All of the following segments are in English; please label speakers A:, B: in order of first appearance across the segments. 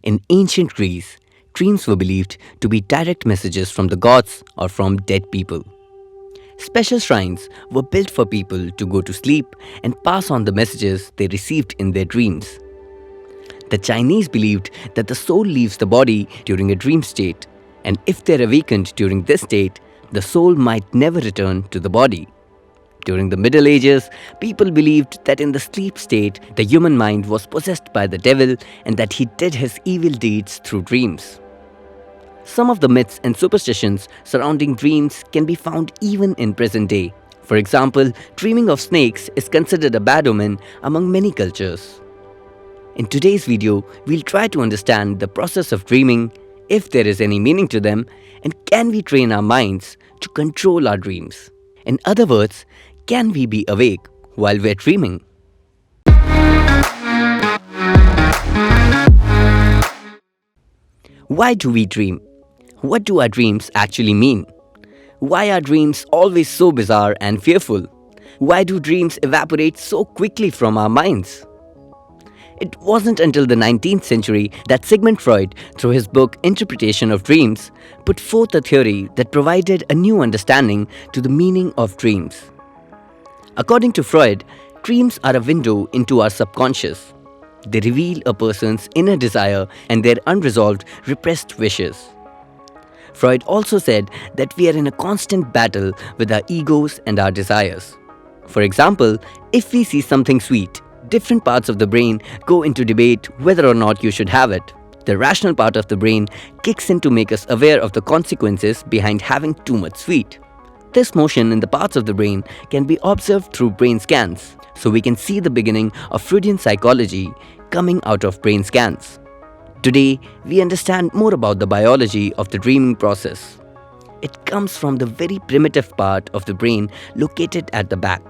A: In ancient Greece, dreams were believed to be direct messages from the gods or from dead people. Special shrines were built for people to go to sleep and pass on the messages they received in their dreams. The Chinese believed that the soul leaves the body during a dream state, and if they're awakened during this state, the soul might never return to the body. During the Middle Ages, people believed that in the sleep state, the human mind was possessed by the devil and that he did his evil deeds through dreams. Some of the myths and superstitions surrounding dreams can be found even in present day. For example, dreaming of snakes is considered a bad omen among many cultures. In today's video, we'll try to understand the process of dreaming, if there is any meaning to them, and can we train our minds to control our dreams? In other words, can we be awake while we're dreaming? Why do we dream? What do our dreams actually mean? Why are dreams always so bizarre and fearful? Why do dreams evaporate so quickly from our minds? It wasn't until the 19th century that Sigmund Freud, through his book Interpretation of Dreams, put forth a theory that provided a new understanding to the meaning of dreams. According to Freud, dreams are a window into our subconscious. They reveal a person's inner desire and their unresolved, repressed wishes. Freud also said that we are in a constant battle with our egos and our desires. For example, if we see something sweet, different parts of the brain go into debate whether or not you should have it. The rational part of the brain kicks in to make us aware of the consequences behind having too much sweet. This motion in the parts of the brain can be observed through brain scans, so we can see the beginning of Freudian psychology coming out of brain scans. Today, we understand more about the biology of the dreaming process. It comes from the very primitive part of the brain located at the back.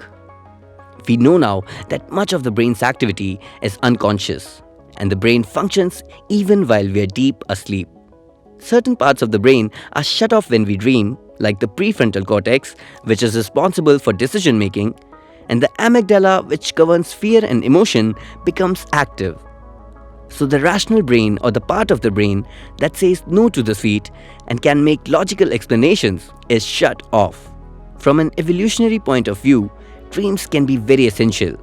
A: We know now that much of the brain's activity is unconscious, and the brain functions even while we are deep asleep. Certain parts of the brain are shut off when we dream, like the prefrontal cortex, which is responsible for decision making, and the amygdala, which governs fear and emotion, becomes active. So the rational brain, or the part of the brain that says no to the sweet and can make logical explanations, is shut off. From an evolutionary point of view, dreams can be very essential.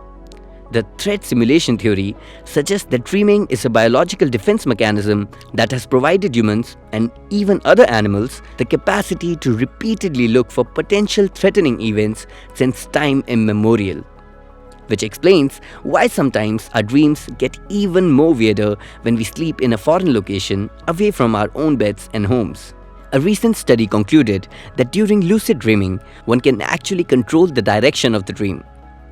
A: The threat simulation theory suggests that dreaming is a biological defense mechanism that has provided humans, and even other animals, the capacity to repeatedly look for potential threatening events since time immemorial. Which explains why sometimes our dreams get even more weirder when we sleep in a foreign location away from our own beds and homes. A recent study concluded that during lucid dreaming, one can actually control the direction of the dream.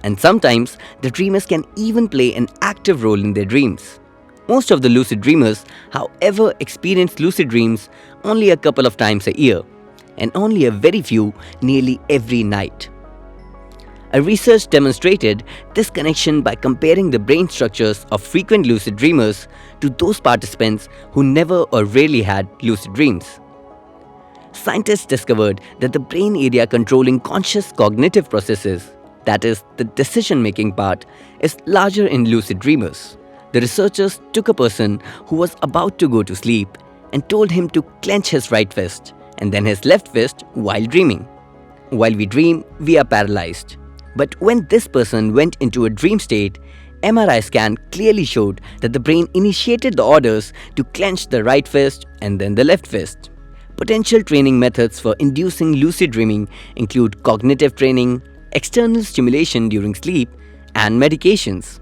A: And sometimes, the dreamers can even play an active role in their dreams. Most of the lucid dreamers, however, experience lucid dreams only a couple of times a year, and only a very few nearly every night. A research demonstrated this connection by comparing the brain structures of frequent lucid dreamers to those participants who never or rarely had lucid dreams. Scientists discovered that the brain area controlling conscious cognitive processes, that is, the decision-making part, is larger in lucid dreamers. The researchers took a person who was about to go to sleep and told him to clench his right fist and then his left fist while dreaming. While we dream, we are paralyzed. But when this person went into a dream state, MRI scan clearly showed that the brain initiated the orders to clench the right fist and then the left fist. Potential training methods for inducing lucid dreaming include cognitive training, external stimulation during sleep, and medications.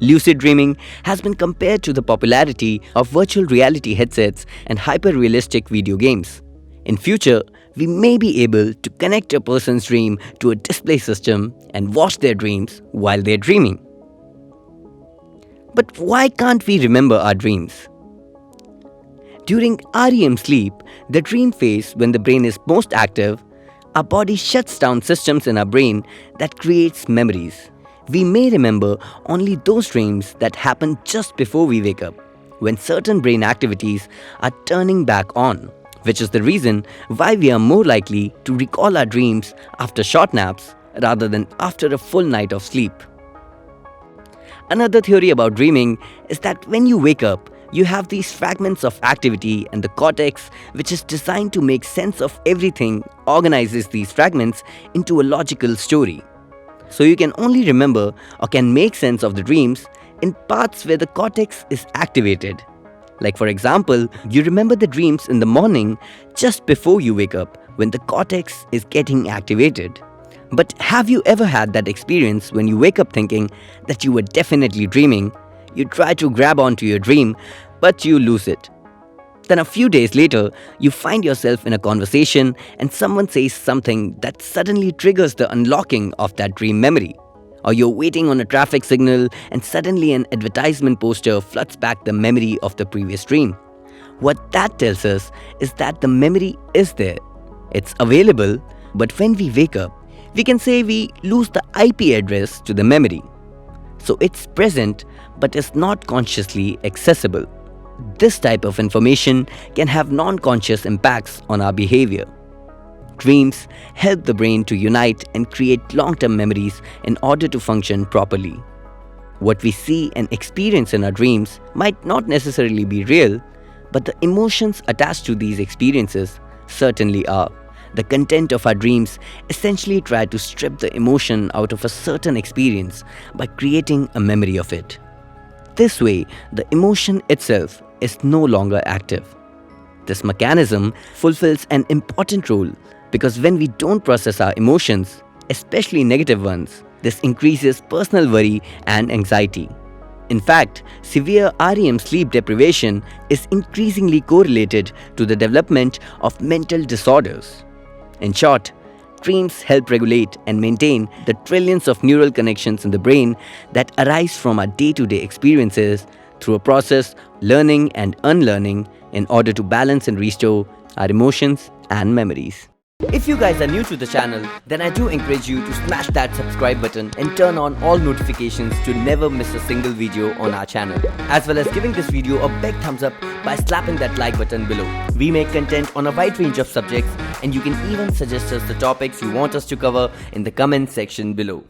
A: Lucid dreaming has been compared to the popularity of virtual reality headsets and hyper-realistic video games. In future, we may be able to connect a person's dream to a display system and watch their dreams while they're dreaming. But why can't we remember our dreams? During REM sleep, the dream phase when the brain is most active, our body shuts down systems in our brain that creates memories. We may remember only those dreams that happen just before we wake up, when certain brain activities are turning back on, which is the reason why we are more likely to recall our dreams after short naps rather than after a full night of sleep. Another theory about dreaming is that when you wake up, You have these fragments of activity, and the cortex, which is designed to make sense of everything, organizes these fragments into a logical story. So you can only remember or can make sense of the dreams in parts where the cortex is activated. Like for example, you remember the dreams in the morning just before you wake up when the cortex is getting activated. But have you ever had that experience when you wake up thinking that you were definitely dreaming? You try to grab onto your dream, but you lose it. Then a few days later, you find yourself in a conversation and someone says something that suddenly triggers the unlocking of that dream memory. Or you're waiting on a traffic signal and suddenly an advertisement poster floods back the memory of the previous dream. What that tells us is that the memory is there. It's available, but when we wake up, we can say we lose the IP address to the memory. So it's present but is not consciously accessible. This type of information can have non-conscious impacts on our behavior. Dreams help the brain to unite and create long-term memories in order to function properly. What we see and experience in our dreams might not necessarily be real, but the emotions attached to these experiences certainly are. The content of our dreams essentially try to strip the emotion out of a certain experience by creating a memory of it. This way, the emotion itself is no longer active. This mechanism fulfills an important role because when we don't process our emotions, especially negative ones, this increases personal worry and anxiety. In fact, severe REM sleep deprivation is increasingly correlated to the development of mental disorders. In short, dreams help regulate and maintain the trillions of neural connections in the brain that arise from our day-to-day experiences through a process learning and unlearning in order to balance and restore our emotions and memories. If you guys are new to the channel, then I do encourage you to smash that subscribe button and turn on all notifications to never miss a single video on our channel. As well as giving this video a big thumbs up by slapping that like button below. We make content on a wide range of subjects and you can even suggest us the topics you want us to cover in the comment section below.